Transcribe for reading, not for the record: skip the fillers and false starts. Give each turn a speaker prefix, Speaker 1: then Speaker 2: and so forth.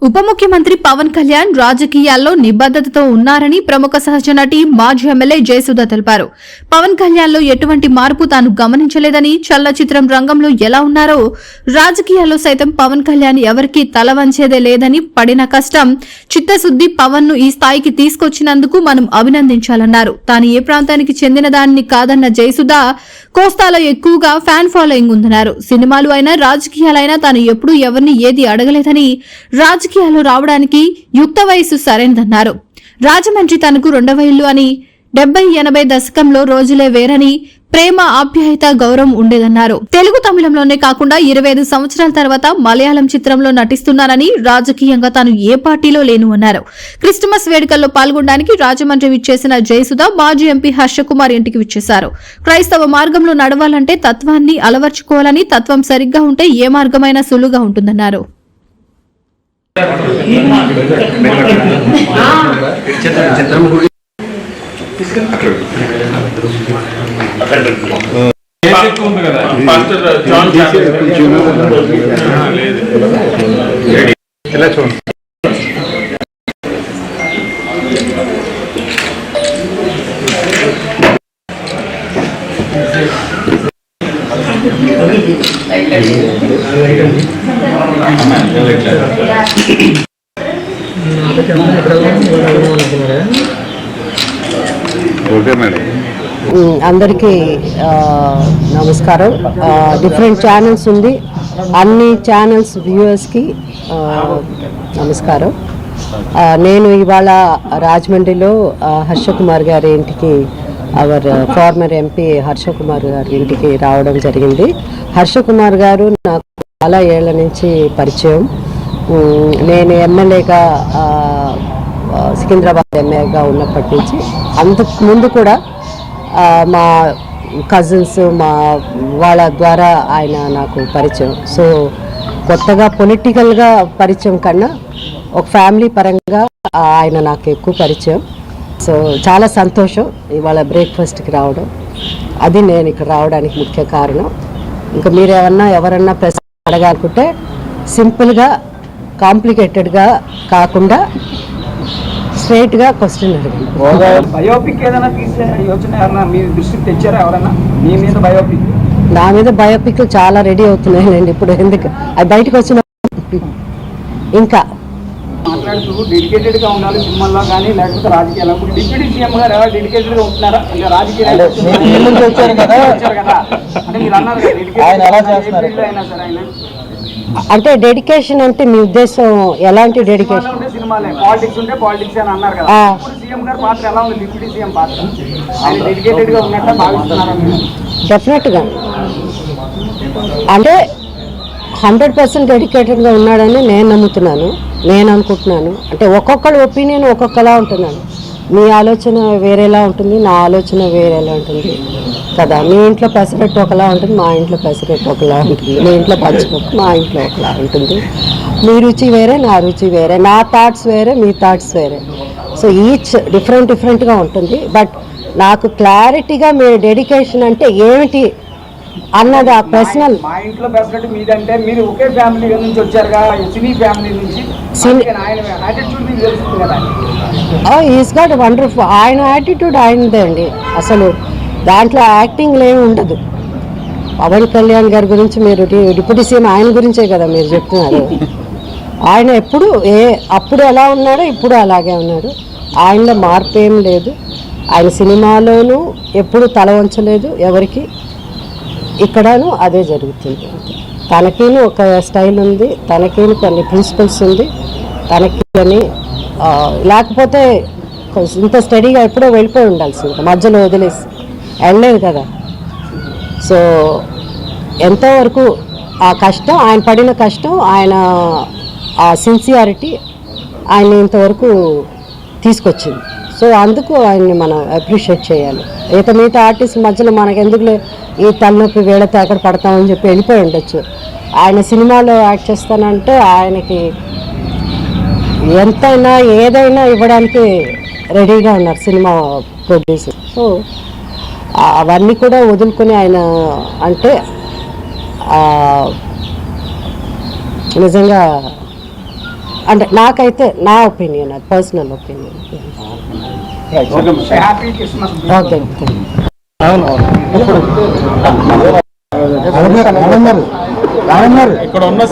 Speaker 1: ఉప ముఖ్యమంత్రి పవన్ కళ్యాణ్ రాజకీయాల్లో నిబద్దతతో ఉన్నారని ప్రముఖ సహజ నటి మాజీ ఎమ్మెల్యే జయసుధ తెలిపారు. పవన్ కళ్యాణ్లో ఎటువంటి మార్పు తాను గమనించలేదని, చలనచిత్రం రంగంలో ఎలా ఉన్నారో రాజకీయాల్లో సైతం పవన్ కళ్యాణ్ ఎవరికీ తల వంచేదే లేదని, పడిన కష్టం, చిత్తశుద్ది పవన్ ను ఈ స్థాయికి తీసుకొచ్చినందుకు మనం అభినందించాలన్నారు. తాను ఏ ప్రాంతానికి చెందిన దానిని కాదన్న జయసుధ కోస్తాలో ఎక్కువగా ఫ్యాన్ ఫాలోయింగ్ ఉందన్నారు. సినిమాలు అయినా రాజకీయాలైనా తాను ఎప్పుడూ ఎవరిని ఏది అడగలేదని, రాజకీయాల్లో రావడానికి యుక్త వయసు సరైనదన్నారు. రాజమండ్రి తనకు రెండవ ఇల్లు అని, 70-80 దశకంలో రోజులే వేరని, ప్రేమ, ఆప్యాయత, గౌరవం ఉండేదన్నారు. తెలుగు తమిళంలోనే కాకుండా 25 సంవత్సరాల తర్వాత మలయాళం చిత్రంలో నటిస్తున్నానని, రాజకీయంగా తాను ఏ పార్టీలో లేను అన్నారు. క్రిస్టమస్ వేడుకల్లో పాల్గొనడానికి రాజమండ్రి విచ్చేసిన జయసుధ మాజీ ఎంపీ హర్షకుమార్ ఇంటికి విచ్చేశారు. క్రైస్తవ మార్గంలో నడవాలంటే తత్వాన్ని అలవర్చుకోవాలని, తత్వం సరిగ్గా ఉంటే ఏ మార్గమైనా సులువుగా ఉంటుందన్నారు.
Speaker 2: అందరికీ నమస్కారం. డిఫరెంట్ ఛానల్స్ ఉంది, అన్ని ఛానల్స్ వ్యూవర్స్కి నమస్కారం. నేను ఇవాళ రాజమండ్రిలో హర్షకుమార్ గారి ఇంటికి, అవర్ ఫార్మర్ ఎంపీ హర్షకుమార్ గారి ఇంటికి రావడం జరిగింది. హర్షకుమార్ గారు నాకు చాలా ఏళ్ల నుంచి పరిచయం. నేను ఎమ్మెల్యేగా, సికింద్రాబాద్ ఎమ్మెల్యేగా ఉన్నప్పటి నుంచి, అంతకు ముందు కూడా మా కజిన్స్, మా వాళ్ళ ద్వారా ఆయన నాకు పరిచయం. సో కొత్తగా పొలిటికల్గా పరిచయం కన్నా ఒక ఫ్యామిలీ పరంగా ఆయన నాకు ఎక్కువ పరిచయం. సో చాలా సంతోషం ఇవాళ బ్రేక్ఫాస్ట్కి రావడం. అది నేను ఇక్కడ రావడానికి ముఖ్య కారణం. ఇంకా మీరు ఎవరన్నా ప్రశ్న అడగాలనుకుంటే సింపుల్గా, కాంప్లికేటెడ్గా కాకుండా స్ట్రైట్గా క్వశ్చన్ అడగండి.
Speaker 3: బయోపిక్ ఏదైనా తీసే యోచన మీ దృష్టికి తెచ్చారా ఎవరన్నా? మీ మీద బయోపిక్?
Speaker 2: నా మీద బయోపిక్ చాలా రెడీ అవుతున్నాయండి. ఇప్పుడు ఎందుకు అది బయటకు వచ్చిన ఇంకా
Speaker 3: మాట్లాడుతూ డెడికేటెడ్ గా ఉండాలి సినిమాల్లో కానీ, లేకపోతే రాజకీయాలు. డిప్యూటీ సీఎం గారు ఎవరు డెడికేటెడ్ గా ఉంటున్నారా? అంటే రాజకీయాలు వచ్చారు కదా, అంటే మీరు అన్నారు అయినా సరే ఆయన
Speaker 2: అంటే డెడికేషన్ అంటే మీ ఉద్దేశం ఎలాంటి డెడికేషన్?
Speaker 3: సినిమాలే, పాలిటిక్స్ ఉంటే పాలిటిక్స్ అని అన్నారు కదా. సీఎం గారి పాత్ర ఎలా ఉంది? డిప్యూటీ సీఎం పాత్ర ఆయన డెడికేటెడ్ గా ఉన్నట్టు భావిస్తున్నారా?
Speaker 2: డెఫినెట్గా అంటే 100% డెడికేటెడ్గా ఉన్నాడని నేను నమ్ముతున్నాను, నేను అనుకుంటున్నాను. అంటే ఒక్కొక్కళ్ళ ఒపీనియన్ ఒక్కొక్కలా ఉంటున్నాను. మీ ఆలోచన వేరేలా ఉంటుంది, నా ఆలోచన వేరేలా ఉంటుంది కదా. మీ ఇంట్లో పెసరట్టు ఒకలా ఉంటుంది, మా ఇంట్లో పెసరట్టు ఒకలా ఉంటుంది. మీ ఇంట్లో పచ్చిపప్పు, మా ఇంట్లో ఒకలా ఉంటుంది. మీ రుచి వేరే, నా రుచి వేరే, నా థాట్స్ వేరే, మీ థాట్స్ వేరే. సో ఈచ్ డిఫరెంట్గా ఉంటుంది. బట్ నాకు క్లారిటీగా మీ డెడికేషన్ అంటే ఏమిటి అన్నది ఆ పర్సనల్.
Speaker 3: మా ఇంట్లో పెసరట్టు మీదంటే మీరు ఒకే ఫ్యామిలీ నుంచి వచ్చారుగా, సినీ ఫ్యామిలీ నుంచి.
Speaker 2: Is got wonderful. ఆయన యాటిట్యూడ్ ఆయనదే అండి. అసలు దాంట్లో యాక్టింగ్ ఏమి ఉండదు. పవన్ కళ్యాణ్ గారి గురించి మీరు డిప్యూటీ సీఎం ఆయన గురించే కదా మీరు చెప్తున్నారు. ఆయన ఎప్పుడు అప్పుడు ఎలా ఉన్నాడో ఇప్పుడు అలాగే ఉన్నాడు. ఆయనలో మార్పు ఏం లేదు. ఆయన సినిమాలోనూ ఎప్పుడు తల వంచలేదు ఎవరికి. ఇక్కడను అదే జరుగుతుంది. తనకిను ఒక స్టైల్ ఉంది, తనకిను కొన్ని ప్రిన్సిపల్స్ ఉంది, తనకి అని లేకపోతే ఇంత స్టడీగా ఎప్పుడో వెళ్ళిపోయి ఉండాల్సింది, మధ్యలో వదిలేసి వెళ్ళలేదు కదా. సో ఎంతవరకు ఆ కష్టం, ఆయన పడిన కష్టం, ఆయన ఆ సిన్సియారిటీ ఆయన ఇంతవరకు తీసుకొచ్చింది. సో అందుకు ఆయన్ని మనం అప్రిషియేట్ చేయాలి. మిగతా ఆర్టిస్ట్ మధ్యలో మనకు ఎందుకు ఈ తలనొప్పి వేళతో ఎక్కడ పడతామని చెప్పి వెళ్ళిపోయి ఉండొచ్చు. ఆయన సినిమాలో యాక్ట్ చేస్తానంటే ఆయనకి ఎంతైనా ఏదైనా ఇవ్వడానికి రెడీగా ఉన్నారు సినిమా ప్రొడ్యూసర్. సో అవన్నీ కూడా వదులుకొని ఆయన అంటే నిజంగా అంటే నాకైతే నా ఒపీనియన్, అది personal opinion.
Speaker 3: Happy Christmas.
Speaker 2: Okay.
Speaker 4: ఇక్కడ ఉన్న